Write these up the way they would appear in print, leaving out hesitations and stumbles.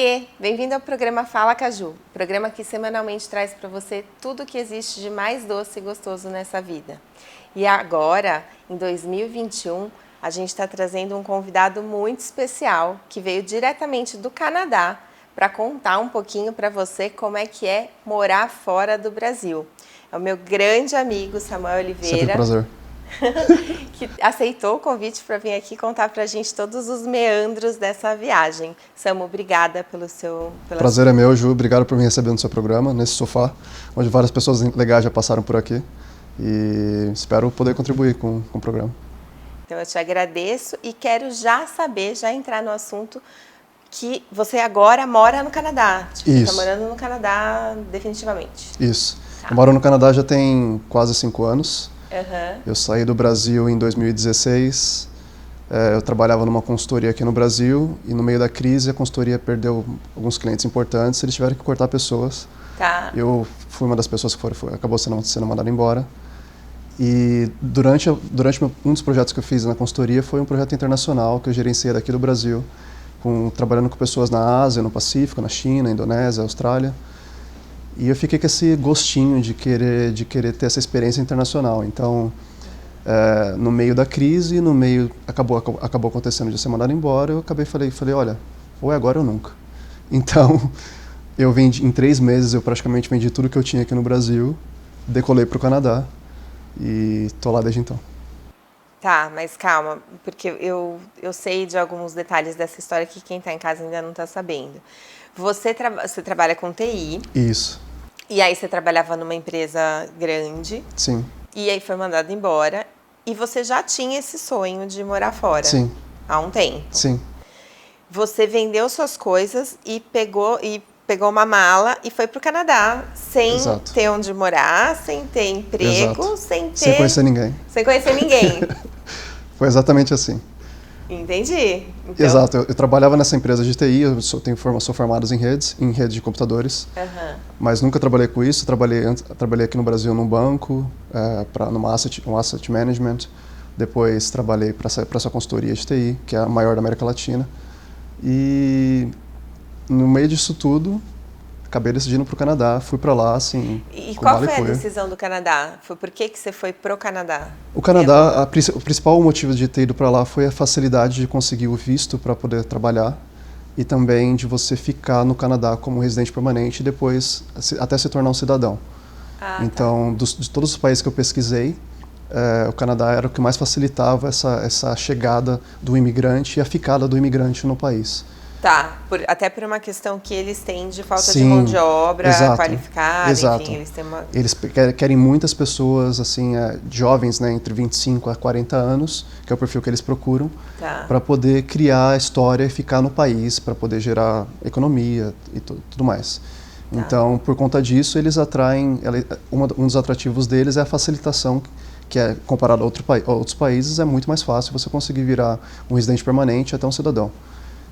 Oiê, bem-vindo ao programa Fala Caju, programa que semanalmente traz para você tudo o que existe de mais doce e gostoso nessa vida. E agora, em 2021, a gente está trazendo um convidado muito especial que veio diretamente do Canadá para contar um pouquinho para você como é que é morar fora do Brasil. É o meu grande amigo Samuel Oliveira. Sempre um prazer. Que aceitou o convite para vir aqui contar para a gente todos os meandros dessa viagem. Samu, obrigada pelo seu... Prazer é meu, Ju. Obrigado por me receber no seu programa, nesse sofá, onde várias pessoas legais já passaram por aqui. E espero poder contribuir com o programa. Então eu te agradeço e quero já saber, já entrar no assunto, que você agora mora no Canadá. Tipo, você está morando no Canadá definitivamente. Isso. Tá. Eu moro no Canadá já tem quase 5 anos. Uhum. Eu saí do Brasil em 2016, eu trabalhava numa consultoria aqui no Brasil e no meio da crise a consultoria perdeu alguns clientes importantes, eles tiveram que cortar pessoas. Tá. Eu fui uma das pessoas que acabou sendo mandada embora. E durante um dos projetos que eu fiz na consultoria foi um projeto internacional que eu gerenciei daqui do Brasil, trabalhando com pessoas na Ásia, no Pacífico, na China, Indonésia, Austrália. E eu fiquei com esse gostinho de querer ter essa experiência internacional. Então, no meio da crise, acabou acontecendo de ser mandado embora, eu falei, olha, ou é agora ou nunca. Então, em 3 meses, eu praticamente vendi tudo que eu tinha aqui no Brasil, decolei para o Canadá e estou lá desde então. Tá, mas calma, porque eu sei de alguns detalhes dessa história que quem está em casa ainda não está sabendo. Você trabalha com TI. Isso. E aí você trabalhava numa empresa grande. Sim. E aí foi mandado embora. E você já tinha esse sonho de morar fora. Sim. Há um tempo. Sim. Você vendeu suas coisas e pegou uma mala e foi pro Canadá sem Exato. ter onde morar, sem ter emprego, Exato. sem conhecer ninguém. Sem conhecer ninguém. Foi exatamente assim. Entendi. Então... Exato. Eu trabalhava nessa empresa de TI, sou formado em rede de computadores, mas nunca trabalhei com isso. Trabalhei aqui no Brasil num banco, numa asset management. Depois trabalhei para essa consultoria de TI, que é a maior da América Latina. E no meio disso tudo, acabei decidindo para o Canadá, fui para lá, assim... E qual foi a decisão do Canadá? Foi por que você foi pro Canadá? O Canadá, o principal motivo de ter ido para lá foi a facilidade de conseguir o visto para poder trabalhar e também de você ficar no Canadá como residente permanente e depois até se tornar um cidadão. Então, de todos os países que eu pesquisei, o Canadá era o que mais facilitava essa chegada do imigrante e a ficada do imigrante no país. Tá, até por uma questão que eles têm de falta de mão de obra qualificada, enfim, eles têm uma... Eles querem muitas pessoas, assim, jovens, né, entre 25 a 40 anos, que é o perfil que eles procuram, para poder criar história e ficar no país, para poder gerar economia e tudo mais. Então, por conta disso, eles atraem, um dos atrativos deles é a facilitação, que é, comparado a outros países, é muito mais fácil você conseguir virar um residente permanente até um cidadão.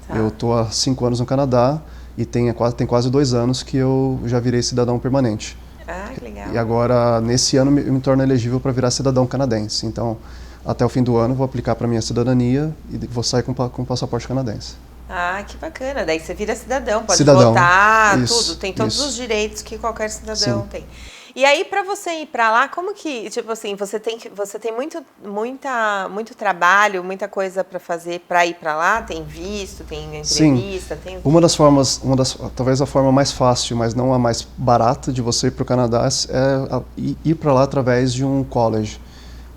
Eu estou há 5 anos no Canadá e tem quase 2 anos que eu já virei cidadão permanente. Ah, que legal. E agora, nesse ano, eu me torno elegível para virar cidadão canadense. Então, até o fim do ano, vou aplicar para a minha cidadania e vou sair com passaporte canadense. Ah, que bacana. Daí você vira cidadão, pode cidadão. Votar, Isso, tudo. Tem todos os direitos que qualquer cidadão Sim. tem. E aí, para você ir para lá, como que, tipo assim, você tem muito trabalho, muita coisa para fazer para ir para lá? Tem visto, tem entrevista? Sim. Tem... Talvez a forma mais fácil, mas não a mais barata de você ir para o Canadá é ir para lá através de um college,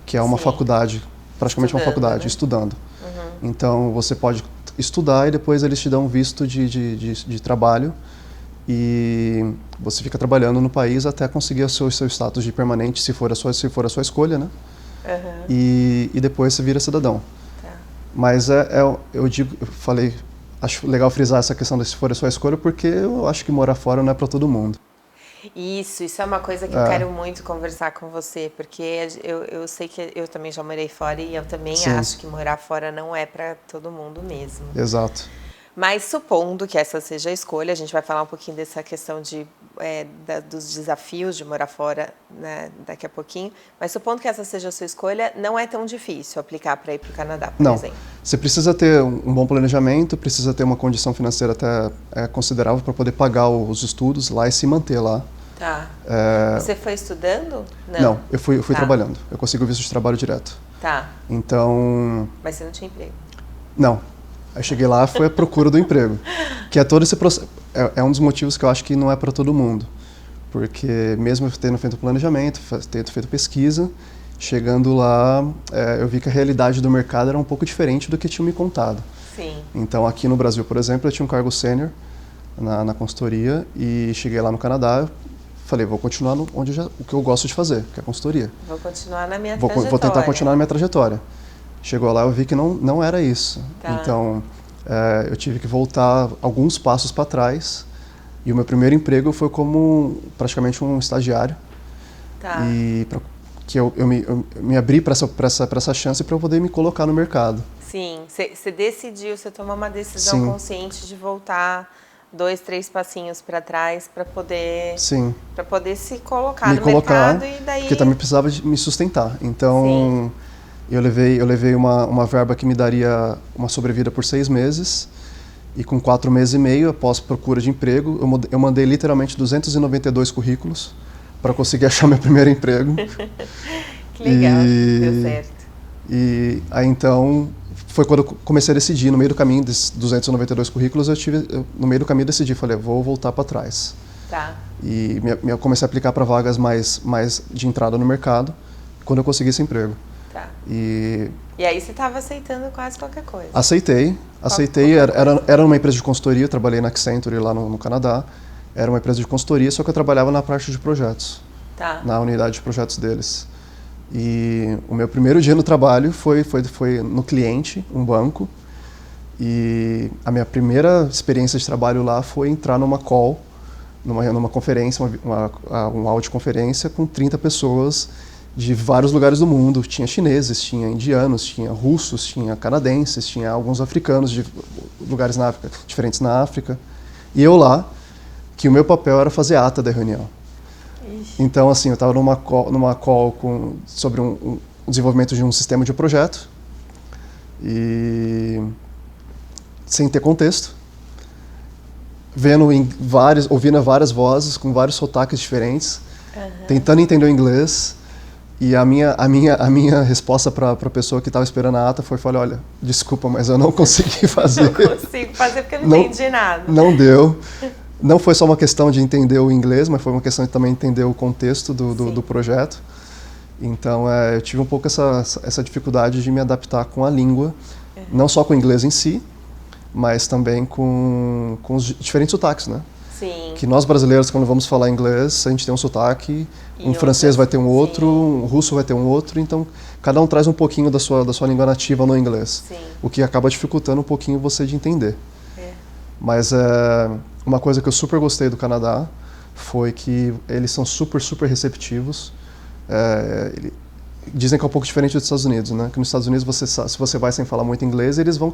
que é uma faculdade, praticamente uma faculdade, estudando. Então, você pode estudar e depois eles te dão um visto de trabalho e você fica trabalhando no país até conseguir o seu status de permanente, se for a sua escolha, né? E depois você vira cidadão. Mas acho legal frisar essa questão de se for a sua escolha, porque eu acho que morar fora não é para todo mundo. Isso é uma coisa que eu quero muito conversar com você, porque eu sei que eu também já morei fora e eu também acho que morar fora não é para todo mundo mesmo. Exato. Mas supondo que essa seja a escolha, a gente vai falar um pouquinho dessa questão de dos desafios de morar fora, né, daqui a pouquinho, mas supondo que essa seja a sua escolha, não é tão difícil aplicar para ir para o Canadá, por exemplo. Você precisa ter um bom planejamento, precisa ter uma condição financeira até considerável para poder pagar os estudos lá e se manter lá. Tá. Você foi estudando? Não, eu fui trabalhando. Eu consegui o visto de trabalho direto. Tá. Então... Mas você não tinha emprego? Não. Aí cheguei lá, foi a procura do emprego. Que é todo esse processo. É um dos motivos que eu acho que não é para todo mundo. Porque mesmo eu tendo feito planejamento, tendo feito pesquisa, chegando lá, eu vi que a realidade do mercado era um pouco diferente do que tinham me contado. Sim. Então aqui no Brasil, por exemplo, eu tinha um cargo sênior na consultoria e cheguei lá no Canadá, falei, vou continuar o que eu gosto de fazer, que é a consultoria. Vou continuar na minha trajetória. Vou tentar continuar na minha trajetória. Chegou lá, eu vi que não era isso. Tá. Então, eu tive que voltar alguns passos para trás. E o meu primeiro emprego foi como praticamente um estagiário. Tá. E que eu me abri para essa chance para eu poder me colocar no mercado. Sim, você decidiu, você tomou uma decisão Sim. consciente de voltar 2, 3 passinhos para trás para poder, Sim. para poder se colocar no mercado e daí... Porque também precisava de me sustentar. Então, Sim. eu levei uma verba que me daria uma sobrevida por 6 meses. E com 4 meses e meio, após procura de emprego, eu mandei literalmente 292 currículos para conseguir achar meu primeiro emprego. Que legal, deu certo. E aí então, foi quando eu comecei a decidir, no meio do caminho desses 292 currículos, no meio do caminho decidi, falei, vou voltar para trás. Tá. E eu comecei a aplicar para vagas mais de entrada no mercado, quando eu consegui esse emprego. Tá. E aí você estava aceitando quase qualquer coisa? Aceitei. Era uma empresa de consultoria, eu trabalhei na Accenture lá no Canadá. Era uma empresa de consultoria, só que eu trabalhava na parte de projetos. Tá. Na unidade de projetos deles. E o meu primeiro dia no trabalho foi no cliente, um banco. E a minha primeira experiência de trabalho lá foi entrar numa call, numa conferência, uma audioconferência com 30 pessoas de vários lugares do mundo. Tinha chineses, tinha indianos, tinha russos, tinha canadenses, tinha alguns africanos de lugares diferentes na África. E eu lá, que o meu papel era fazer ata da reunião. Ixi. Então, assim, eu estava numa call sobre o desenvolvimento de um sistema de projeto e sem ter contexto, ouvindo várias vozes com vários sotaques diferentes, tentando entender o inglês. E a minha resposta para a pessoa que estava esperando a ata foi, olha, desculpa, mas eu não consegui fazer. Não consigo fazer porque eu não entendi nada. Não deu. Não foi só uma questão de entender o inglês, mas foi uma questão de também entender o contexto do projeto. Então, eu tive um pouco essa dificuldade de me adaptar com a língua, não só com o inglês em si, mas também com os diferentes sotaques, né? Sim. Que nós brasileiros, quando vamos falar inglês, a gente tem um sotaque, um francês vai ter um outro, um russo vai ter um outro, então cada um traz um pouquinho da sua língua nativa no inglês. Sim. O que acaba dificultando um pouquinho você de entender. Mas uma coisa que eu super gostei do Canadá foi que eles são super, super receptivos. Dizem que é um pouco diferente dos Estados Unidos, né? Que nos Estados Unidos, se você vai sem falar muito inglês, eles vão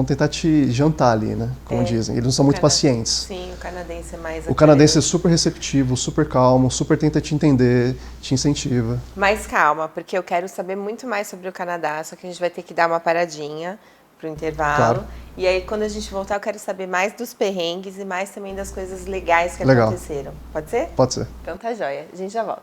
tentar te jantar ali, né? Como dizem. Eles não são muito pacientes. Sim, o canadense é mais... O canadense é super receptivo, super calmo, super tenta te entender, te incentiva. Mas calma, porque eu quero saber muito mais sobre o Canadá, só que a gente vai ter que dar uma paradinha pro intervalo. Claro. E aí, quando a gente voltar, eu quero saber mais dos perrengues e mais também das coisas legais que Legal. aconteceram. Pode ser? Pode ser. Então tá joia. A gente já volta.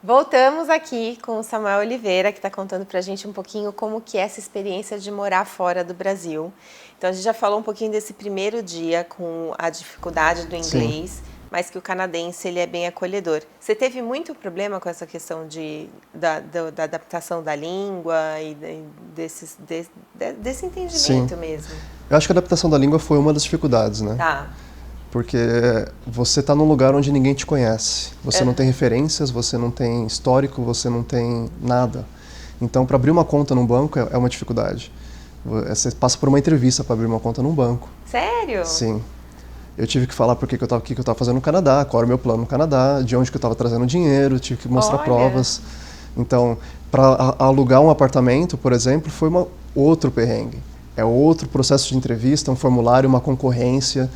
Voltamos aqui com o Samuel Oliveira, que está contando para a gente um pouquinho como que é essa experiência de morar fora do Brasil. Então, a gente já falou um pouquinho desse primeiro dia com a dificuldade do inglês, sim, mas que o canadense ele é bem acolhedor. Você teve muito problema com essa questão da adaptação da língua e desse entendimento, sim, mesmo? Eu acho que a adaptação da língua foi uma das dificuldades, né? Tá. Porque você está num lugar onde ninguém te conhece. Você não tem referências, você não tem histórico, você não tem nada. Então, para abrir uma conta num banco é uma dificuldade. Você passa por uma entrevista para abrir uma conta num banco. Sério? Sim. Eu tive que falar por que eu estava fazendo no Canadá, qual era o meu plano no Canadá, de onde que eu estava trazendo dinheiro, tive que mostrar provas. Então, para alugar um apartamento, por exemplo, foi outro perrengue. É outro processo de entrevista, um formulário, uma concorrência.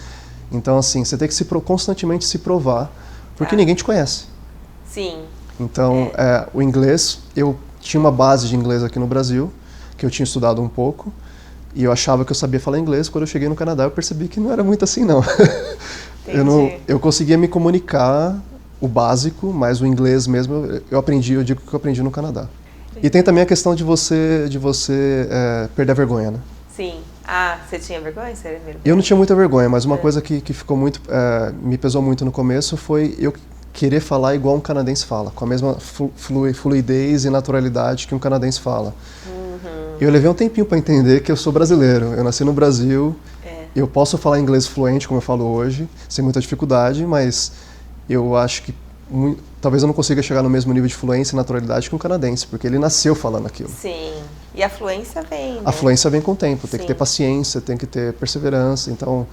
Então, assim, você tem que constantemente se provar, porque ninguém te conhece. Sim. Então, o inglês, eu tinha uma base de inglês aqui no Brasil, que eu tinha estudado um pouco, e eu achava que eu sabia falar inglês. Quando eu cheguei no Canadá, eu percebi que não era muito assim, não. Eu conseguia me comunicar o básico, mas o inglês mesmo, eu digo que eu aprendi no Canadá. E tem também a questão de você perder a vergonha, né? Sim. Você tinha vergonha? Você era vergonha? Eu não tinha muita vergonha, mas uma coisa que ficou muito, me pesou muito no começo foi eu querer falar igual um canadense fala, com a mesma fluidez e naturalidade que um canadense fala. Eu levei um tempinho para entender que eu sou brasileiro, eu nasci no Brasil, eu posso falar inglês fluente, como eu falo hoje, sem muita dificuldade, mas eu acho que talvez eu não consiga chegar no mesmo nível de fluência e naturalidade que um canadense, porque ele nasceu falando aquilo. Sim, e a fluência vem, né? A fluência vem com o tempo, tem que ter paciência, tem que ter perseverança, então...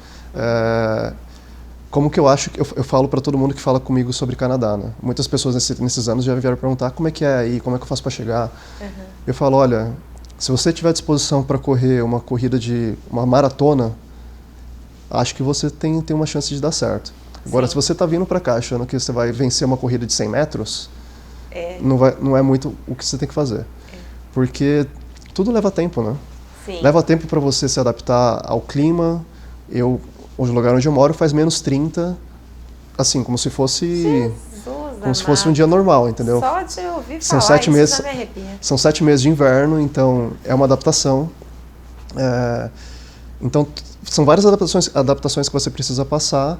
Como que eu acho que eu falo para todo mundo que fala comigo sobre Canadá, né? Muitas pessoas nesses anos já vieram perguntar como é que é aí, como é que eu faço para chegar. Eu falo, olha, se você tiver disposição para correr uma corrida de uma maratona, acho que você tem uma chance de dar certo. Agora, se você está vindo para cá achando que você vai vencer uma corrida de 100 metros, não é muito o que você tem que fazer. Porque tudo leva tempo, né? Sim. Leva tempo para você se adaptar ao clima. O lugar onde eu moro faz menos 30, assim, como se fosse um dia normal, entendeu? Só de ouvir são falar, 7 meses, já me arrepia. São 7 meses de inverno, então é uma adaptação. Então, são várias adaptações que você precisa passar,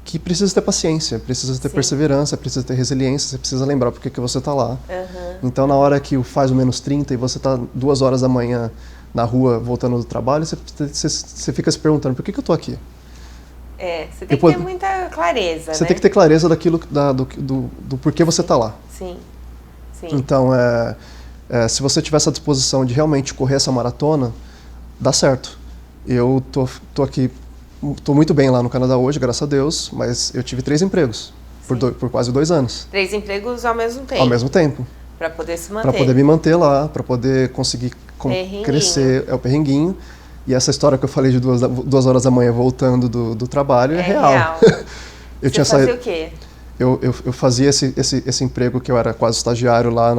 que precisa ter paciência, precisa ter perseverança, precisa ter resiliência, você precisa lembrar por que você está lá. Então, na hora que faz o menos 30 e você está 2 horas da manhã na rua voltando do trabalho, você fica se perguntando, por que eu estou aqui? Você tem que ter muita clareza, Você tem que ter clareza daquilo, do porquê você está lá. Sim. Então, se você tiver essa disposição de realmente correr essa maratona, dá certo. Eu tô aqui, tô muito bem lá no Canadá hoje, graças a Deus, mas eu tive 3 empregos por quase 2 anos. 3 empregos ao mesmo tempo? Ao mesmo tempo. Para poder se manter? Para poder me manter lá, para poder conseguir crescer. É o perrenguinho. E essa história que eu falei de 2 horas da manhã voltando do trabalho é real. Você fazia o quê? Eu fazia esse emprego que eu era quase estagiário lá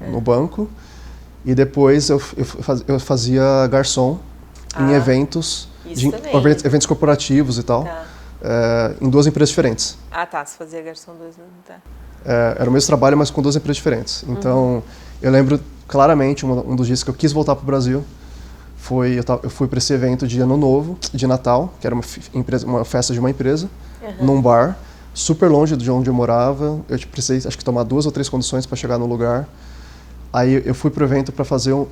no banco. E depois eu fazia garçom em eventos, eventos corporativos e tal, em 2 empresas diferentes. Você fazia garçom 2, tá. Era o mesmo trabalho, mas com 2 empresas diferentes. Então, eu lembro claramente, um dos dias que eu quis voltar para o Brasil, eu fui para esse evento de Ano Novo, de Natal, que era uma festa de uma empresa, num bar, super longe de onde eu morava. Eu precisei, acho que, tomar 2 ou 3 condições para chegar no lugar. Aí eu fui para o evento para fazer eu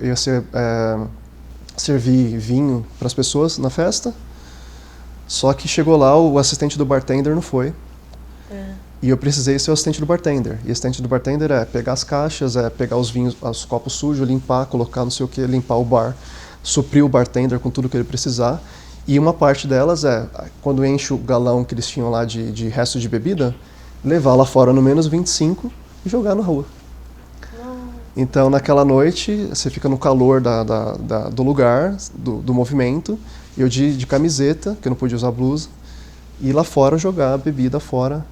ia servir vinho para as pessoas na festa, só que chegou lá, o assistente do bartender não foi. E eu precisei ser o assistente do bartender. E o assistente do bartender é pegar as caixas, pegar os vinhos, os copos sujos, limpar, colocar não sei o que, limpar o bar, suprir o bartender com tudo que ele precisar. E uma parte delas quando enche o galão que eles tinham lá de resto de bebida, levar lá fora no menos 25 e jogar na rua. Então, naquela noite, você fica no calor do lugar, do movimento, eu de camiseta, que eu não podia usar blusa, e lá fora jogar bebida fora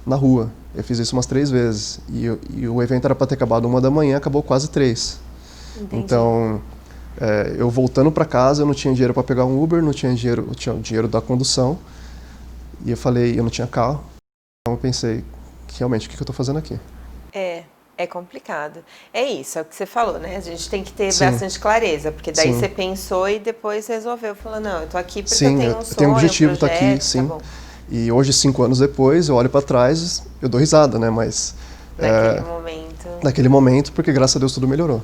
na rua. Eu fiz isso umas 3 vezes. E o evento era para ter acabado 1 da manhã, acabou quase 3. Entendi. Então, eu voltando para casa, eu não tinha dinheiro para pegar um Uber, não tinha dinheiro, eu tinha o dinheiro da condução. E eu falei, eu não tinha carro. Então eu pensei, realmente, o que eu estou fazendo aqui? É complicado. É isso, é o que você falou, né? A gente tem que ter bastante clareza, porque daí você pensou e depois resolveu. Falou, não, eu tô aqui porque eu tenho um sonho, tenho um objetivo, projeto, tô aqui, sim. Tá bom. E hoje, 5 anos depois, eu olho para trás, eu dou risada, né? Mas naquele momento, porque graças a Deus tudo melhorou.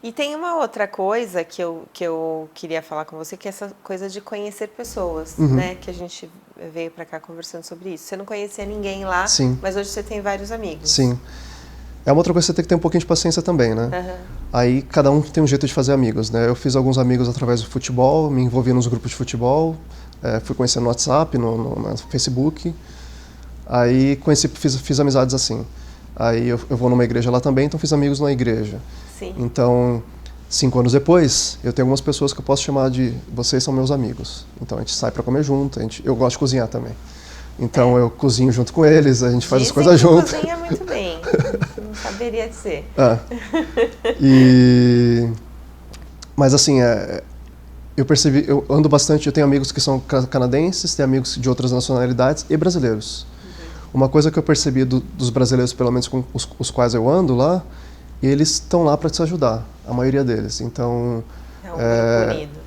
E tem uma outra coisa que eu queria falar com você, que é essa coisa de conhecer pessoas, né? Que a gente veio para cá conversando sobre isso. Você não conhecia ninguém lá, mas hoje você tem vários amigos. Sim. É uma outra coisa que você tem que ter um pouquinho de paciência também, né? Aí cada um tem um jeito de fazer amigos, né? Eu fiz alguns amigos através do futebol, me envolvi nos grupos de futebol, fui conhecendo no WhatsApp, no Facebook. Aí fiz amizades assim. Aí eu vou numa igreja lá também, então fiz amigos na igreja. Sim. Então, 5 anos depois, eu tenho algumas pessoas que eu posso chamar de vocês são meus amigos. Então a gente sai para comer junto, eu gosto de cozinhar também. Então eu cozinho junto com eles, a gente faz as coisas junto. Cozinha muito bem, não saberia dizer. Mas assim, eu percebi, eu ando bastante, eu tenho amigos que são canadenses, tenho amigos de outras nacionalidades e brasileiros. Uma coisa que eu percebi dos brasileiros, pelo menos com os quais eu ando lá, eles estão lá para te ajudar, a maioria deles. Então,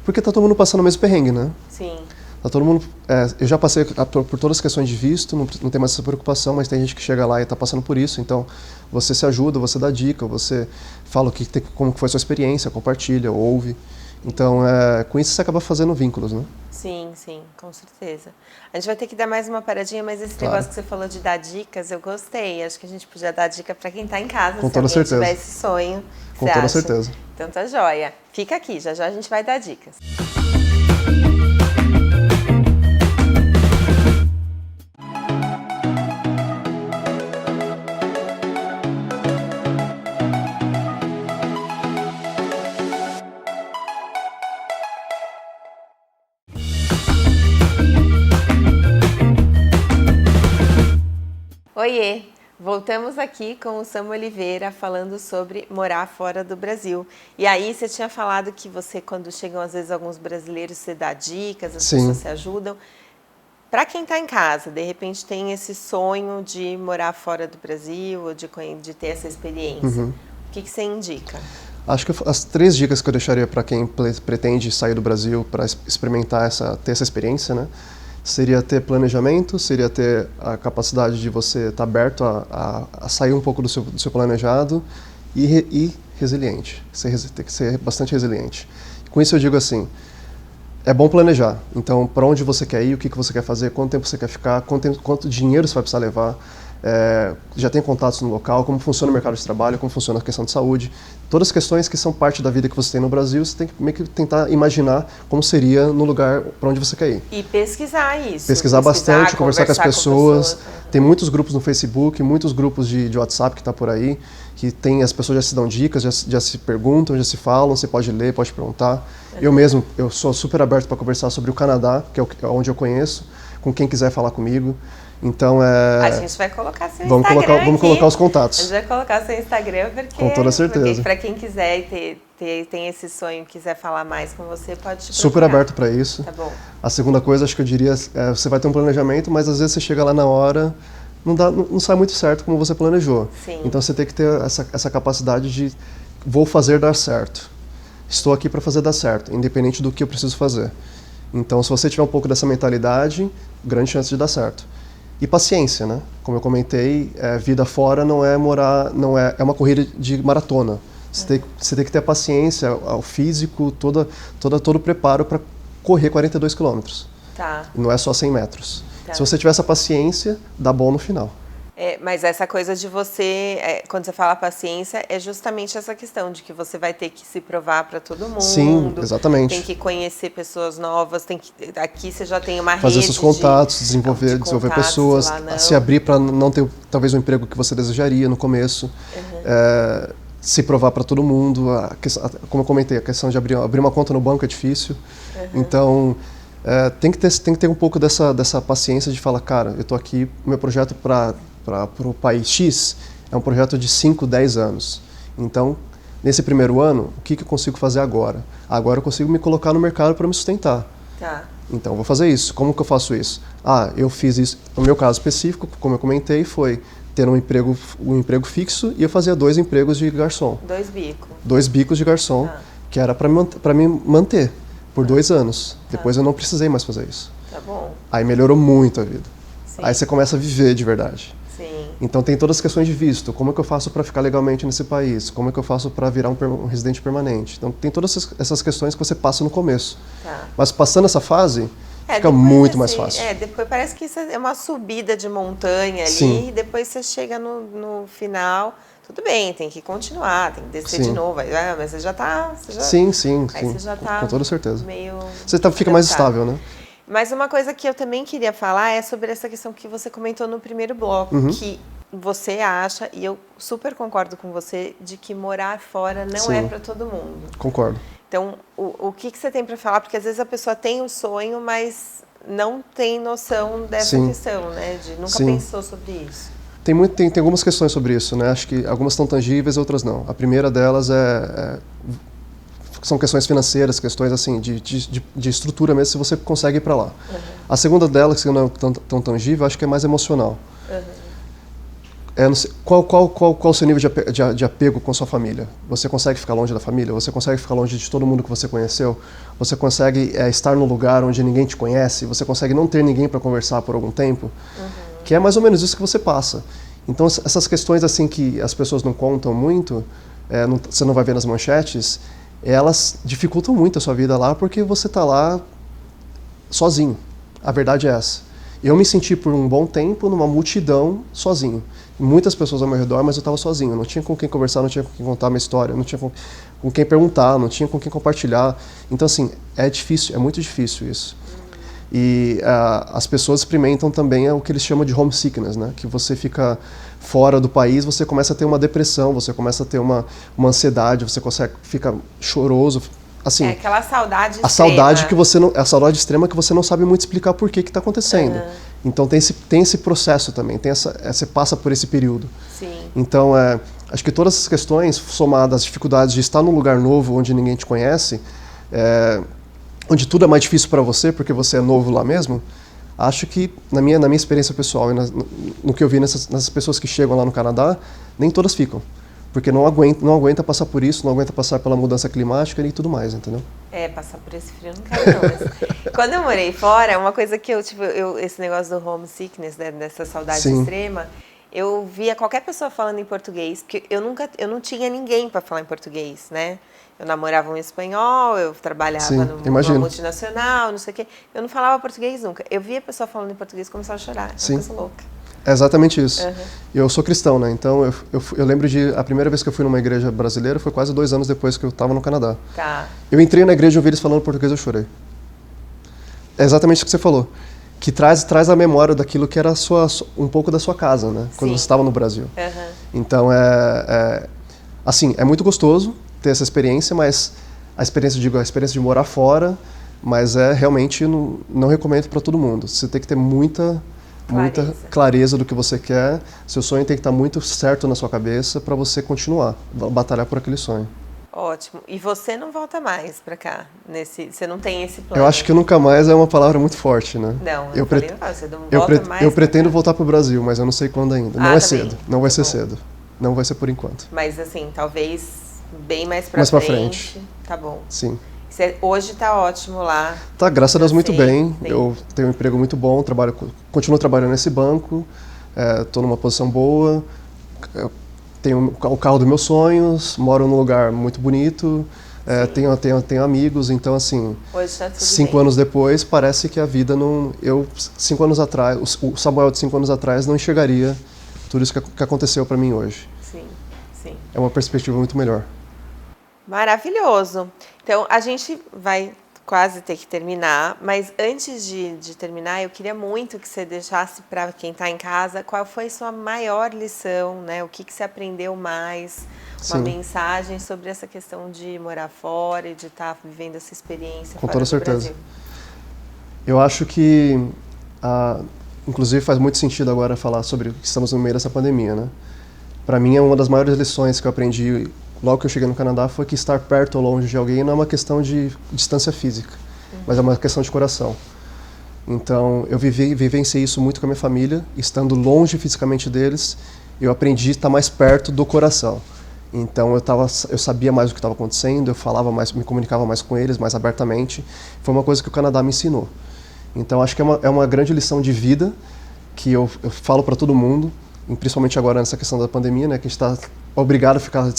porque tá todo mundo passando o mesmo perrengue, né? Sim. Tá todo mundo, eu já passei por todas as questões de visto, não tem mais essa preocupação, mas tem gente que chega lá e está passando por isso. Então, você se ajuda, você dá dica, você fala como foi a sua experiência, compartilha, ouve. Então, com isso você acaba fazendo vínculos, né? Sim, sim, com certeza. A gente vai ter que dar mais uma paradinha, mas esse negócio que você falou de dar dicas, eu gostei. Acho que a gente podia dar dica para quem está em casa, com toda certeza. Tiver esse sonho. Com toda certeza. Então tá joia. Fica aqui, já já a gente vai dar dicas. Oiê! Voltamos aqui com o Sam Oliveira falando sobre morar fora do Brasil. E aí você tinha falado que você, quando chegam às vezes alguns brasileiros, você dá dicas, as pessoas se ajudam. Para quem está em casa, de repente tem esse sonho de morar fora do Brasil, ou de ter essa experiência, o que você indica? Acho que as 3 dicas que eu deixaria para quem pretende sair do Brasil para experimentar ter essa experiência, né? Seria ter planejamento, seria ter a capacidade de você estar aberto a sair um pouco do seu planejado e resiliente. Tem que ser bastante resiliente. Com isso eu digo assim, é bom planejar. Então, para onde você quer ir, o que você quer fazer, quanto tempo você quer ficar, quanto dinheiro você vai precisar levar, já tem contatos no local, como funciona o mercado de trabalho, como funciona a questão de saúde. Todas as questões que são parte da vida que você tem no Brasil, você tem que meio que tentar imaginar como seria no lugar para onde você quer ir. E pesquisar isso. Pesquisar bastante, conversar com as pessoas. Tem muitos grupos no Facebook, muitos grupos de WhatsApp que está por aí, que as pessoas já se dão dicas, já se perguntam, já se falam, você pode ler, pode perguntar. Eu mesmo, eu sou super aberto para conversar sobre o Canadá, que é onde eu conheço, com quem quiser falar comigo. Então a gente vai colocar seu Instagram vamos colocar os contatos. A gente vai colocar seu Instagram com toda certeza. Para quem quiser tem esse sonho, quiser falar mais com você, pode te procurar. Super aberto para isso. Tá bom. A segunda coisa, acho que eu diria, você vai ter um planejamento, mas às vezes você chega lá na hora, não sai muito certo como você planejou. Sim. Então você tem que ter essa capacidade de vou fazer dar certo. Estou aqui para fazer dar certo, independente do que eu preciso fazer. Então, se você tiver um pouco dessa mentalidade, grande chance de dar certo. E paciência, né? Como eu comentei, vida fora não é uma corrida de maratona. Você tem que ter a paciência, o físico, todo o preparo para correr 42 quilômetros. Tá. Não é só 100 metros. Tá. Se você tiver essa paciência, dá bom no final. Mas essa coisa de você, quando você fala paciência, é justamente essa questão de que você vai ter que se provar para todo mundo. Sim, exatamente. Tem que conhecer pessoas novas, aqui você já tem uma rede. Fazer seus contatos, desenvolver pessoas, se abrir para não ter talvez o emprego que você desejaria no começo. Se provar para todo mundo. Como eu comentei, a questão de abrir uma conta no banco é difícil. Então, tem que ter um pouco dessa paciência de falar, cara, eu estou aqui, meu projeto para o país X é um projeto de 5, 10 anos. Então, nesse primeiro ano, o que eu consigo fazer agora? Agora eu consigo me colocar no mercado para me sustentar. Tá. Então, vou fazer isso. Como que eu faço isso? Eu fiz isso. No meu caso específico, como eu comentei, foi ter um emprego fixo e eu fazia 2 empregos de garçom. 2 bicos. 2 bicos de garçom, que era para me manter por 2 anos. Depois eu não precisei mais fazer isso. Tá bom. Aí melhorou muito a vida. Sim. Aí você começa a viver de verdade. Sim. Então tem todas as questões de visto. Como é que eu faço para ficar legalmente nesse país? Como é que eu faço para virar um residente permanente? Então tem todas essas questões que você passa no começo. Tá. Mas passando essa fase, fica muito mais fácil. Depois parece que isso é uma subida de montanha ali. Sim. E depois você chega no final, tudo bem, tem que continuar, tem que descer Sim. de novo. Mas você já tá... Sim. Aí sim. você já tá Com toda certeza. meio... Você fica mais estável, né? Mas uma coisa que eu também queria falar é sobre essa questão que você comentou no primeiro bloco, que você acha, e eu super concordo com você, de que morar fora não Sim. é para todo mundo. Concordo. Então, o que você tem para falar? Porque às vezes a pessoa tem o sonho, mas não tem noção dessa Sim. questão, né? De nunca Sim. pensou sobre isso. Tem algumas questões sobre isso, né? Acho que algumas estão tangíveis, outras não. A primeira delas são questões financeiras, questões assim de estrutura mesmo, se você consegue ir para lá. A segunda delas, que não é tão tangível, acho que é mais emocional. Não sei, qual o seu nível de apego com sua família? Você consegue ficar longe da família? Você consegue ficar longe de todo mundo que você conheceu? Você consegue estar num lugar onde ninguém te conhece? Você consegue não ter ninguém para conversar por algum tempo? Que é mais ou menos isso que você passa. Então, essas questões assim que as pessoas não contam muito, você não vai ver nas manchetes, elas dificultam muito a sua vida lá porque você está lá sozinho. A verdade é essa. Eu me senti por um bom tempo numa multidão sozinho. Muitas pessoas ao meu redor, mas eu estava sozinho. Não tinha com quem conversar, não tinha com quem contar a minha história, não tinha com quem perguntar, não tinha com quem compartilhar. Então, assim, é difícil, é muito difícil isso. E as pessoas experimentam também o que eles chamam de homesickness, né? Que você fica fora do país, você começa a ter uma depressão, você começa a ter uma ansiedade, você fica choroso. Assim, aquela saudade extrema. A saudade extrema que você não sabe muito explicar por que está acontecendo. Então tem esse processo também, você passa por esse período. Sim. Então acho que todas essas questões, somadas às dificuldades de estar num lugar novo onde ninguém te conhece, onde tudo é mais difícil para você porque você é novo lá mesmo, acho que na minha experiência pessoal e no que eu vi nessas pessoas que chegam lá no Canadá, nem todas ficam. Porque não aguenta passar por isso, não aguenta passar pela mudança climática e tudo mais, entendeu? Passar por esse frio não quero não. Mas quando eu morei fora, uma coisa que esse negócio do homesickness, né, dessa saudade extrema, eu via qualquer pessoa falando em português, porque eu não tinha ninguém para falar em português, né? Eu namorava um espanhol, eu trabalhava numa multinacional, não sei o quê. Eu não falava português nunca. Eu via a pessoa falando em português e começava a chorar. Uma coisa louca. É exatamente isso. Eu sou cristão, né? Então eu lembro a primeira vez que eu fui numa igreja brasileira foi quase 2 anos depois que eu estava no Canadá. Tá. Eu entrei na igreja e ouvi eles falando português e eu chorei. É exatamente o que você falou. Que traz a memória daquilo que era um pouco da sua casa, né? Quando você estava no Brasil. Então assim, é muito gostoso ter essa experiência, mas a experiência de morar fora, mas realmente não recomendo para todo mundo. Você tem que ter muita clareza do que você quer. Seu sonho tem que estar muito certo na sua cabeça para você continuar, batalhar por aquele sonho. Ótimo. E você não volta mais para cá? Você não tem esse plano? Eu acho que nunca mais é uma palavra muito forte, né? Não, você não volta mais. Eu pretendo voltar para o Brasil, mas eu não sei quando ainda. Não é cedo. Não vai ser cedo. Não vai ser por enquanto. Mas assim, talvez bem mais para frente. Tá bom. Sim. Você hoje está ótimo lá. Tá, graças a Deus, muito bem. Eu tenho um emprego muito bom, continuo trabalhando nesse banco, estou numa posição boa, tenho o carro dos meus sonhos, moro num lugar muito bonito, tenho amigos, então assim, hoje tá tudo 5 bem. anos depois, parece que a vida não... 5 anos atrás, o Samuel de 5 anos atrás não enxergaria tudo isso que aconteceu para mim hoje. Sim. É uma perspectiva muito melhor. Maravilhoso. Então, a gente vai quase ter que terminar, mas antes de terminar, eu queria muito que você deixasse para quem está em casa qual foi sua maior lição, né? O que você aprendeu mais, uma mensagem sobre essa questão de morar fora e de estar vivendo essa experiência com fora toda do certeza. Brasil. Eu acho que, inclusive, faz muito sentido agora falar sobre que estamos no meio dessa pandemia, né? Para mim, é uma das maiores lições que eu aprendi logo que eu cheguei no Canadá foi que estar perto ou longe de alguém não é uma questão de distância física, mas é uma questão de coração. Então, eu vivenciei isso muito com a minha família, estando longe fisicamente deles, eu aprendi a estar mais perto do coração. Então, eu sabia mais o que estava acontecendo, eu falava mais, me comunicava mais com eles, mais abertamente. Foi uma coisa que o Canadá me ensinou. Então, acho que é uma grande lição de vida que eu falo para todo mundo, principalmente agora nessa questão da pandemia, né, que a gente está obrigado a ficar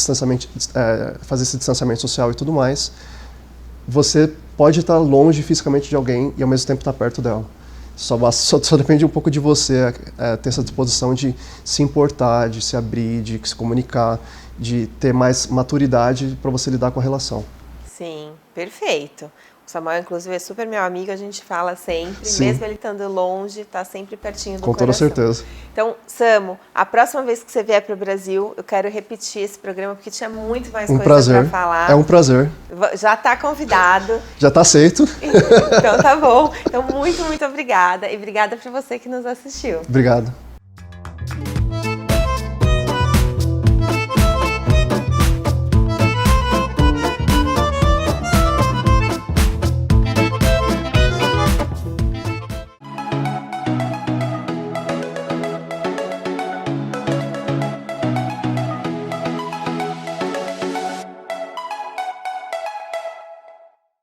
fazer esse distanciamento social e tudo mais. Você pode estar longe fisicamente de alguém e ao mesmo tempo estar perto dela. Só depende um pouco de você ter essa disposição de se importar, de se abrir, de se comunicar, de ter mais maturidade para você lidar com a relação. Sim, perfeito. O Samuel, inclusive, é super meu amigo, a gente fala sempre, Sim. mesmo ele estando longe, está sempre pertinho do Com toda coração. certeza. Então, Samu, a próxima vez que você vier para o Brasil, eu quero repetir esse programa, porque tinha muito mais coisa para falar. É um prazer. Já está convidado. Já está aceito. Então, tá bom. Então, muito, muito obrigada. E obrigada para você que nos assistiu. Obrigado.